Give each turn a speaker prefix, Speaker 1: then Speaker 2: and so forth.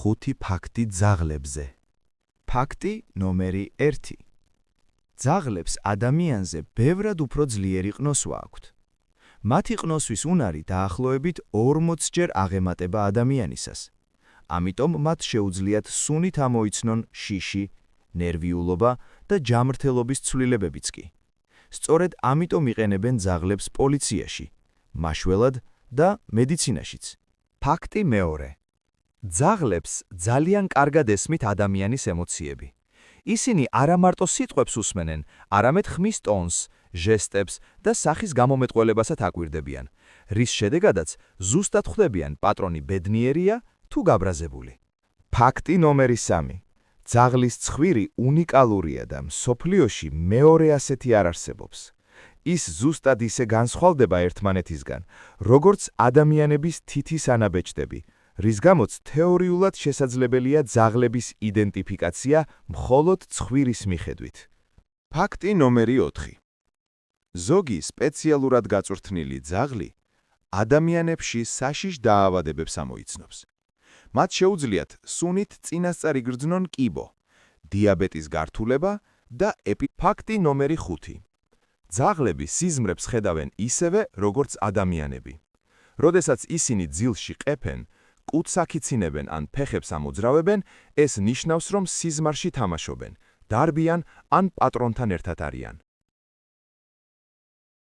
Speaker 1: 5 ფაქტი ძაღლებზე. ფაქტი ნომერი 1. ძაღლებს ადამიანზე ბევრად უფრო ძლიერი ყნოსვა აქვთ. მათი ყნოსვის უნარი დაახლოებით 40 ჯერ აღემატება ადამიანისას. ამიტომ მათ შეუძლიათ სუნით ამოიცნონ შიში, ნერვიულობა და ჯამრთელობის ცვლილებებიც კი. სწორედ ამიტომ იყენებენ ძაღლებს პოლიციაში, მაშველად და მედიცინაშიც. ფაქტი მეორე. ძაღლებს ძალიან კარგად ესმით ადამიანის ემოციები. ისინი არა მარტო სიტყვებს უსმენენ, არამედ ხმის ტონს, ჟესტებს და სახის გამომეტყველებასაც აკვირდებიან, რის შედეგადაც ზუსტად ხვდებიან პატრონი ბედნიერია თუ გაბრაზებული. ფაქტი ნომერი 3. ძაღლის ცხვირი უნიკალურია და მსოფლიოში მეორე ასეთი არ არსებობს. ის ზუსტად ისე განსხვავდება ერთმანეთისგან, როგორც ადამიანების თითის ანაბეჭდები, რის გამოც თეორიულად შესაძლებელია ძაღლების იდენტიფიკაცია მხოლოდ ცხვირის მიხედვით. ფაქტი ნომერი 4. ზოგი სპეციალურად გაწვრთნილი ძაღლი ადამიანებში საშიშ დაავადებებს ამოიცნობს. მათ შეუძლიათ სუნით წინასწარ იგრძნონ კიბო, დიაბეტის გართულება და ფაქტი ნომერი 5. ძაღლები სიზმრებს ხედავენ ისევე, როგორც ადამიანები. როდესაც ისინი ძილში ყეფენ, კუდს აქიცინებენ ან ფეხებს ამოძრავებენ, ეს ნიშნავს, რომ სიზმარში თამაშობენ, დარბიან ან პატრონთან ერთად არიან.